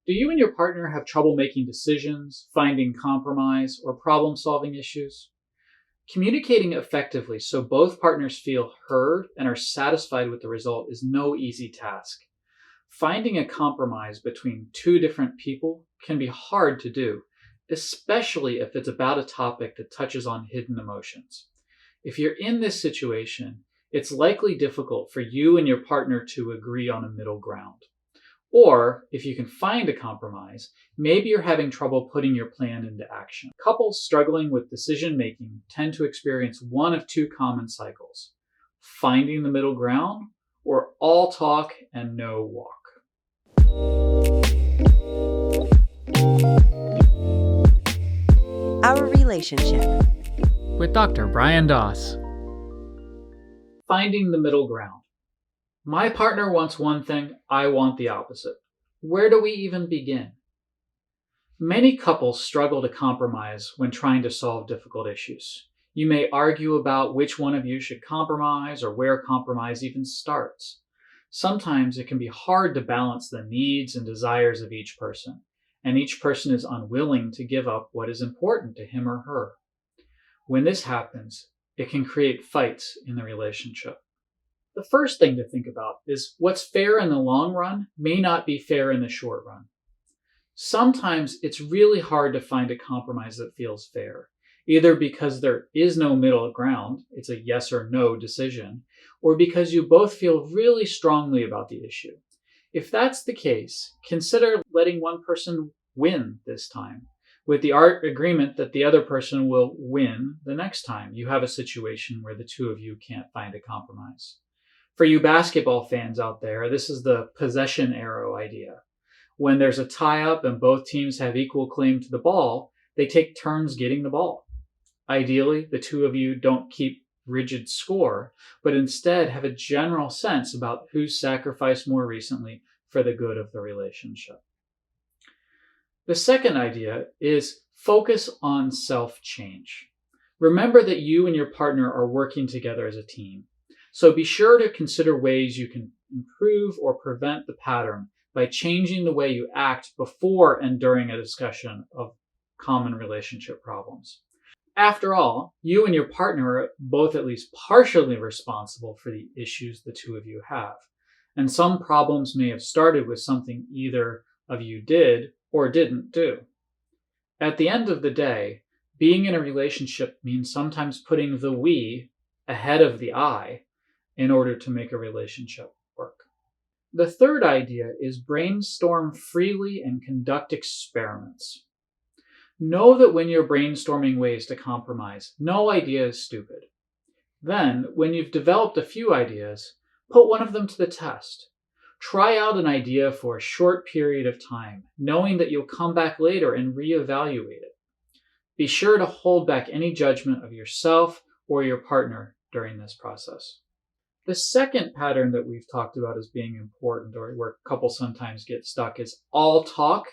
Do you and your partner have trouble making decisions, finding compromise, or problem solving issues? Communicating effectively so both partners feel heard and are satisfied with the result is no easy task. Finding a compromise between two different people can be hard to do, especially if it's about a topic that touches on hidden emotions. If you're in this situation, it's likely difficult for you and your partner to agree on a middle ground. Or, if you can find a compromise, maybe you're having trouble putting your plan into action. Couples struggling with decision making tend to experience one of two common cycles: finding the middle ground, or all talk and no walk. Our Relationship With Dr. Brian Doss. Finding the middle ground. My partner wants one thing, I want the opposite. Where do we even begin? Many couples struggle to compromise when trying to solve difficult issues. You may argue about which one of you should compromise or where compromise even starts. Sometimes it can be hard to balance the needs and desires of each person, and each person is unwilling to give up what is important to him or her. When this happens, it can create fights in the relationship. The first thing to think about is what's fair in the long run may not be fair in the short run. Sometimes it's really hard to find a compromise that feels fair, either because there is no middle ground, it's a yes or no decision, or because you both feel really strongly about the issue. If that's the case, consider letting one person win this time, with the agreement that the other person will win the next time you have a situation where the two of you can't find a compromise. For you basketball fans out there, this is the possession arrow idea. When there's a tie-up and both teams have equal claim to the ball, they take turns getting the ball. Ideally, the two of you don't keep rigid score, but instead have a general sense about who's sacrificed more recently for the good of the relationship. The second idea is focus on self-change. Remember that you and your partner are working together as a team. So be sure to consider ways you can improve or prevent the pattern by changing the way you act before and during a discussion of common relationship problems. After all, you and your partner are both at least partially responsible for the issues the two of you have. And some problems may have started with something either of you did or didn't do. At the end of the day, being in a relationship means sometimes putting the we ahead of the I in order to make a relationship work. The third idea is brainstorm freely and conduct experiments. Know that when you're brainstorming ways to compromise, no idea is stupid. Then, when you've developed a few ideas, put one of them to the test. Try out an idea for a short period of time, knowing that you'll come back later and reevaluate it. Be sure to hold back any judgment of yourself or your partner during this process. The second pattern that we've talked about as being important, or where couples sometimes get stuck, is all talk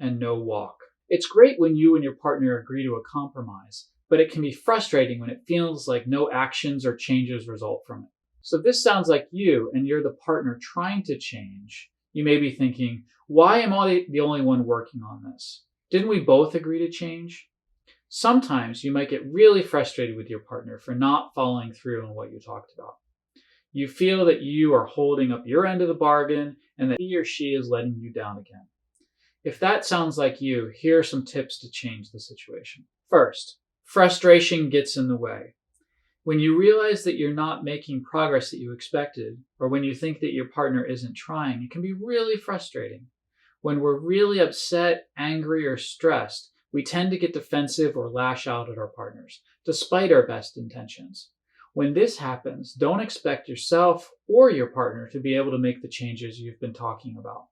and no walk. It's great when you and your partner agree to a compromise, but it can be frustrating when it feels like no actions or changes result from it. So if this sounds like you and you're the partner trying to change, you may be thinking, why am I the only one working on this? Didn't we both agree to change? Sometimes you might get really frustrated with your partner for not following through on what you talked about. You feel that you are holding up your end of the bargain and that he or she is letting you down again. If that sounds like you, here are some tips to change the situation. First, frustration gets in the way. When you realize that you're not making progress that you expected, or when you think that your partner isn't trying, it can be really frustrating. When we're really upset, angry, or stressed, we tend to get defensive or lash out at our partners, despite our best intentions. When this happens, don't expect yourself or your partner to be able to make the changes you've been talking about.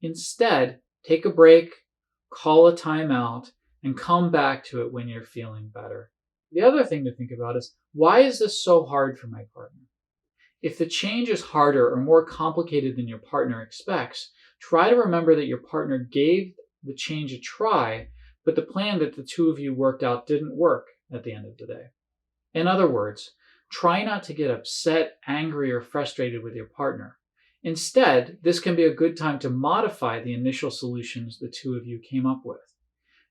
Instead, take a break, call a timeout, and come back to it when you're feeling better. The other thing to think about is, why is this so hard for my partner? If the change is harder or more complicated than your partner expects, try to remember that your partner gave the change a try, but the plan that the two of you worked out didn't work at the end of the day. In other words, try not to get upset, angry, or frustrated with your partner. Instead, this can be a good time to modify the initial solutions the two of you came up with.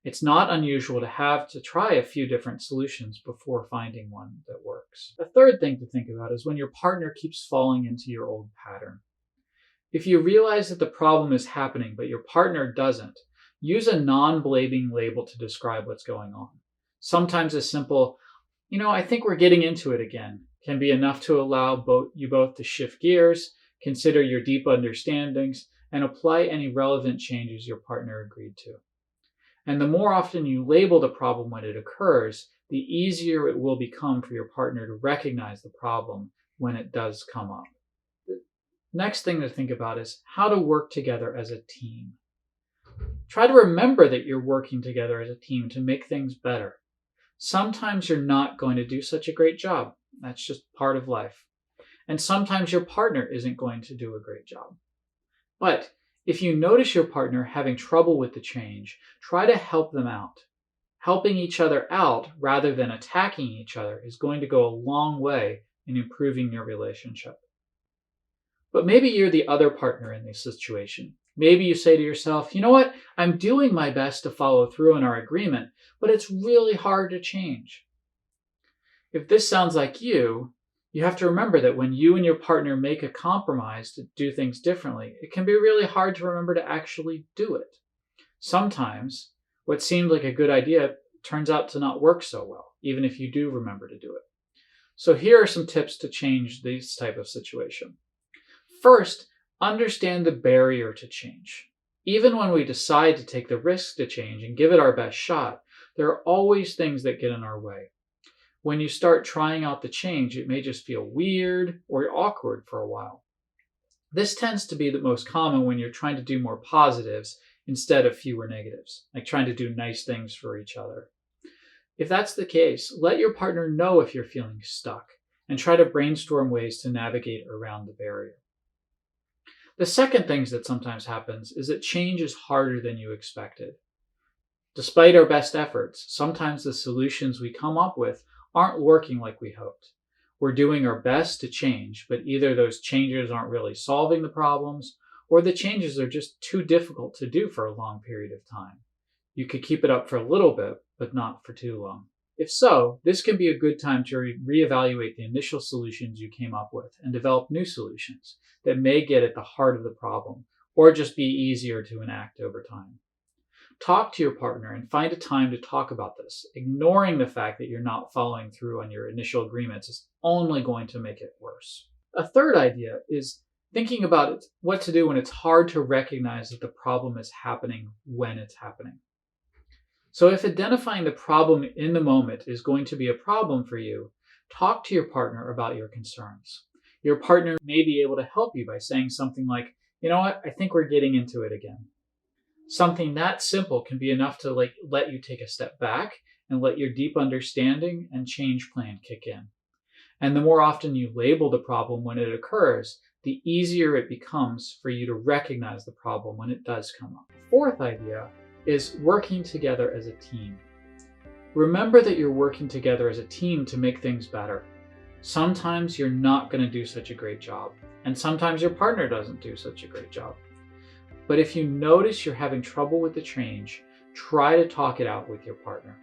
It's not unusual to have to try a few different solutions before finding one that works. The third thing to think about is when your partner keeps falling into your old pattern. If you realize that the problem is happening but your partner doesn't, use a non-blaming label to describe what's going on. Sometimes a simple, I think we're getting into it again, can be enough to allow you both to shift gears, consider your deep understandings, and apply any relevant changes your partner agreed to. And the more often you label the problem when it occurs, the easier it will become for your partner to recognize the problem when it does come up. The next thing to think about is how to work together as a team. Try to remember that you're working together as a team to make things better. Sometimes you're not going to do such a great job. That's just part of life. And sometimes your partner isn't going to do a great job. But if you notice your partner having trouble with the change, try to help them out. Helping each other out rather than attacking each other is going to go a long way in improving your relationship. But maybe you're the other partner in this situation. Maybe you say to yourself, you know what, I'm doing my best to follow through on our agreement, but it's really hard to change. If this sounds like you have to remember that when you and your partner make a compromise to do things differently, it can be really hard to remember to actually do it. Sometimes what seemed like a good idea turns out to not work so well, even if you do remember to do it. So here are some tips to change this type of situation. First, understand the barrier to change. Even when we decide to take the risk to change and give it our best shot, there are always things that get in our way. When you start trying out the change, it may just feel weird or awkward for a while. This tends to be the most common when you're trying to do more positives instead of fewer negatives, like trying to do nice things for each other. If that's the case, let your partner know if you're feeling stuck and try to brainstorm ways to navigate around the barrier. The second thing that sometimes happens is that change is harder than you expected. Despite our best efforts, sometimes the solutions we come up with aren't working like we hoped. We're doing our best to change, but either those changes aren't really solving the problems, or the changes are just too difficult to do for a long period of time. You could keep it up for a little bit, but not for too long. If so, this can be a good time to reevaluate the initial solutions you came up with and develop new solutions that may get at the heart of the problem, or just be easier to enact over time. Talk to your partner and find a time to talk about this. Ignoring the fact that you're not following through on your initial agreements is only going to make it worse. A third idea is thinking about what to do when it's hard to recognize that the problem is happening when it's happening. So if identifying the problem in the moment is going to be a problem for you, talk to your partner about your concerns. Your partner may be able to help you by saying something like, you know what, I think we're getting into it again. Something that simple can be enough to let you take a step back and let your deep understanding and change plan kick in. And the more often you label the problem when it occurs, the easier it becomes for you to recognize the problem when it does come up. Fourth idea is working together as a team. Remember that you're working together as a team to make things better. Sometimes you're not going to do such a great job, and sometimes your partner doesn't do such a great job. But if you notice you're having trouble with the change, try to talk it out with your partner.